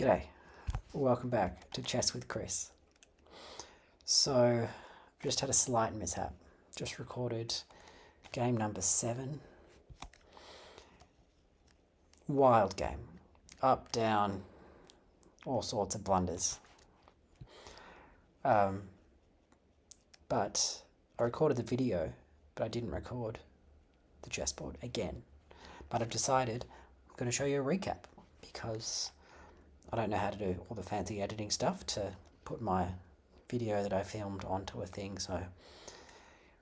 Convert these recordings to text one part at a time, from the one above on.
G'day, welcome back to Chess with Chris. So, just had a slight mishap. Just recorded game number 7. Wild game. Up, down, all sorts of blunders. But I recorded the video, but I didn't record the chessboard again. But I've decided I'm going to show you a recap because I don't know how to do all the fancy editing stuff to put my video that I filmed onto a thing, so I'm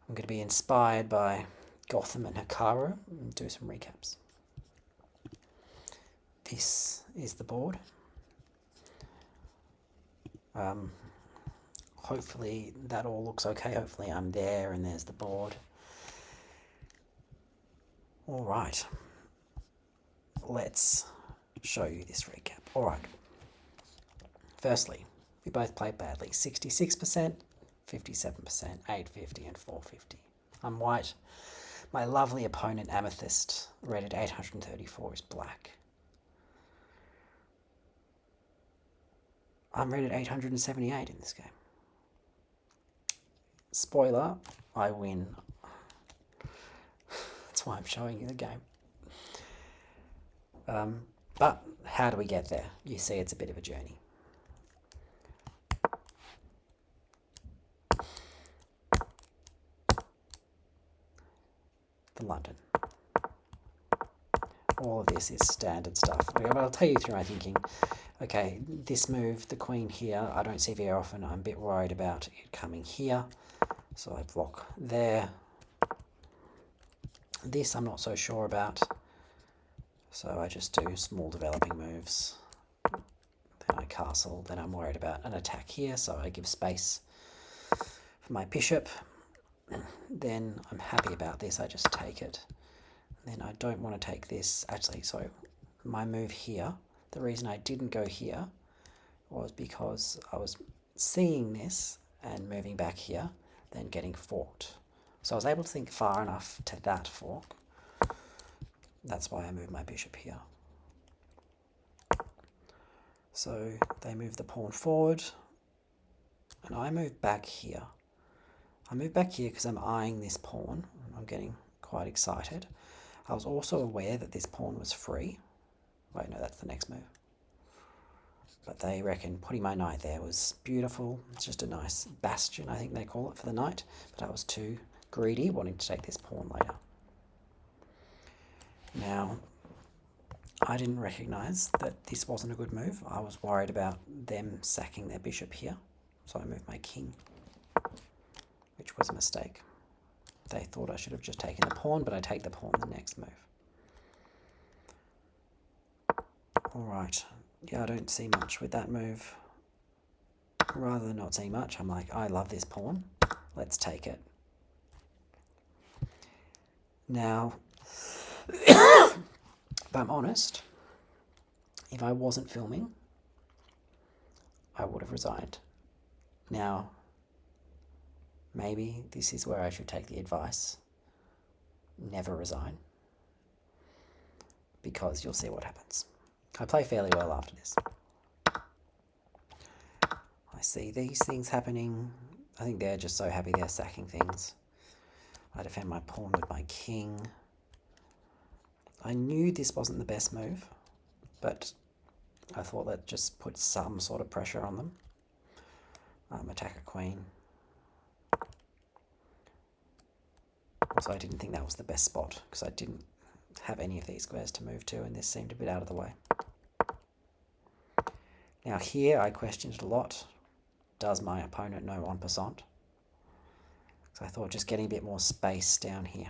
going to be inspired by Gotham and Hikaru and do some recaps. This is the board. Hopefully that all looks okay. Hopefully I'm there and there's the board. Alright, let's show you this recap. Alright. Firstly, we both played badly. 66%, 57%, 850 and 450. I'm white. My lovely opponent, Amethyst, rated 834, is black. I'm rated 878 in this game. Spoiler, I win. That's why I'm showing you the game. But how do we get there? You see, it's a bit of a journey. London. All of this is standard stuff. But I'll tell you through my thinking. Okay, this move, the queen here, I don't see very often. I'm a bit worried about it coming here. So I block there. This I'm not so sure about. So I just do small developing moves. Then I castle. Then I'm worried about an attack here. So I give space for my bishop. Then I'm happy about this, I just take it. Then I don't want to take this. Actually, so my move here, the reason I didn't go here was because I was seeing this and moving back here, then getting forked. So I was able to think far enough to that fork. That's why I moved my bishop here. So they move the pawn forward, and I move back here. I move back here because I'm eyeing this pawn. I'm getting quite excited. I was also aware that this pawn was free. Wait, no, that's the next move. But they reckon putting my knight there was beautiful. It's just a nice bastion, I think they call it, for the knight. But I was too greedy, wanting to take this pawn later. Now, I didn't recognise that this wasn't a good move. I was worried about them sacking their bishop here. So I moved my king, which was a mistake. They thought I should have just taken the pawn, but I take the pawn the next move. Alright, yeah, I don't see much with that move. Rather than not seeing much, I'm like, I love this pawn. Let's take it. Now, if I'm honest, if I wasn't filming, I would have resigned. Now, maybe this is where I should take the advice. Never resign. Because you'll see what happens. I play fairly well after this. I see these things happening. I think they're just so happy they're sacking things. I defend my pawn with my king. I knew this wasn't the best move, but I thought that just put some sort of pressure on them. Attack a queen. Also, I didn't think that was the best spot because I didn't have any of these squares to move to, and this seemed a bit out of the way. Now here I questioned it a lot. Does my opponent know en passant? So I thought just getting a bit more space down here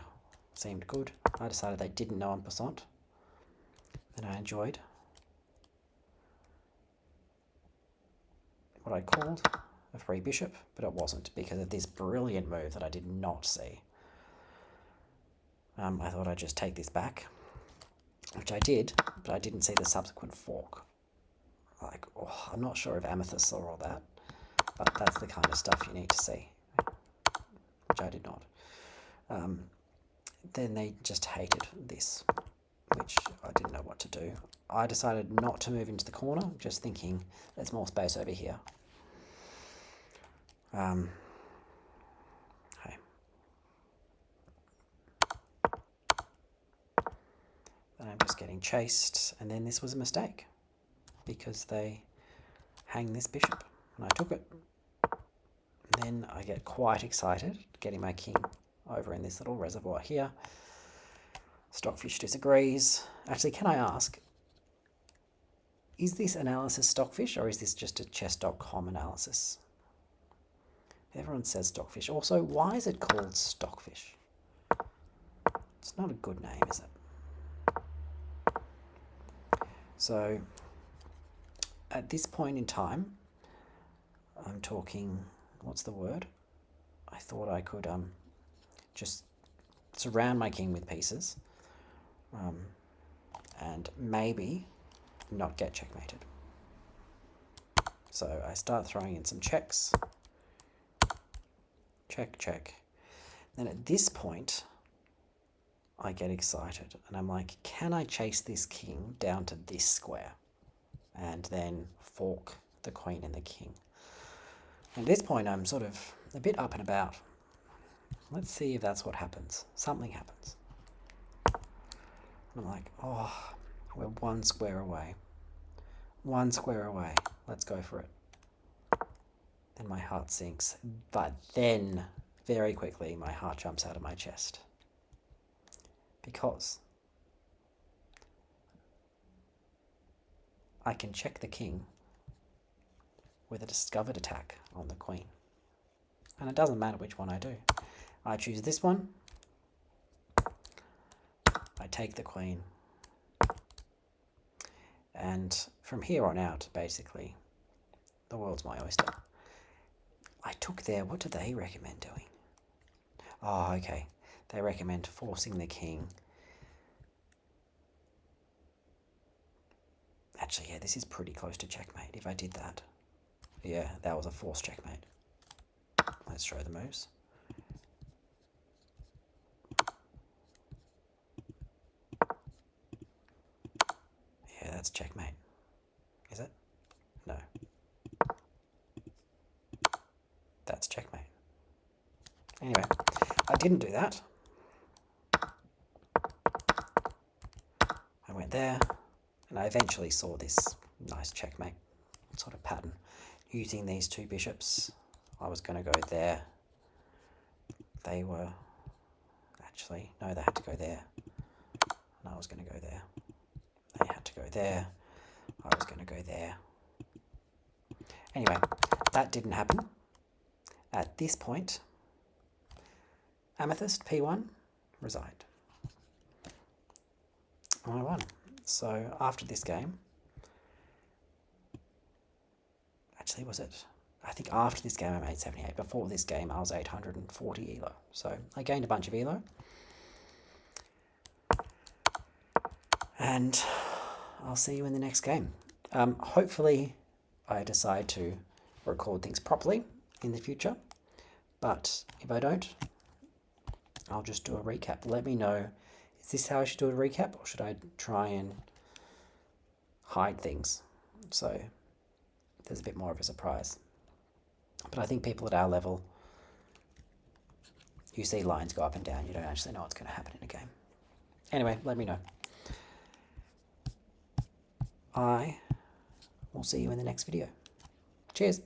seemed good. I decided they didn't know en passant. Then I enjoyed what I called a free bishop, but it wasn't because of this brilliant move that I did not see. I thought I'd just take this back, which I did, but I didn't see the subsequent fork. Like, oh, I'm not sure if Amethyst saw all that, but that's the kind of stuff you need to see, which I did not. Then they just hated this. which I didn't know what to do. I decided not to move into the corner, just thinking there's more space over here. Okay. Then I'm just getting chased, and then this was a mistake because they hang this bishop, and I took it. Then I get quite excited, getting my king over in this little reservoir here. Stockfish disagrees. Actually, can I ask, is this analysis Stockfish, or is this just a chess.com analysis? Everyone says Stockfish. Also, why is it called Stockfish? It's not a good name, is it? So, at this point in time, I'm talking, what's the word? I thought I could just surround my king with pieces and maybe not get checkmated. So I start throwing in some checks. Check, check. Then at this point, I get excited and I'm like, can I chase this king down to this square and then fork the queen and the king? At this point, I'm sort of a bit up and about. Let's see if that's what happens. Something happens. I'm like, oh, we're one square away. One square away. Let's go for it. Then my heart sinks. But then, very quickly, my heart jumps out of my chest. Because I can check the king with a discovered attack on the queen. And it doesn't matter which one I do. I choose this one. I take the queen. And from here on out, basically, the world's my oyster. I took there, what do they recommend doing? Oh, okay. They recommend forcing the king. Actually, yeah, this is pretty close to checkmate if I did that. Yeah, that was a forced checkmate. Let's show the moves. Yeah, that's checkmate. Is it? No. That's checkmate. Anyway, I didn't do that. I went there, and I eventually saw this nice checkmate sort of pattern. Using these two bishops, I was going to go there. They were... Actually, no, they had to go there. And I was going to go there. They had to go there. I was going to go there. Anyway, that didn't happen. At this point, Amethyst, P1, resigned. And I won. So after this game, actually was it? I think after this game I made 78. Before this game I was 840 elo. So I gained a bunch of elo. And I'll see you in the next game. Hopefully I decide to record things properly in the future. But if I don't, I'll just do a recap. Let me know, is this how I should do a recap, or should I try and hide things so there's a bit more of a surprise? But I think people at our level, you see lines go up and down, you don't actually know what's going to happen in a game. Anyway, let me know. I will see you in the next video. Cheers.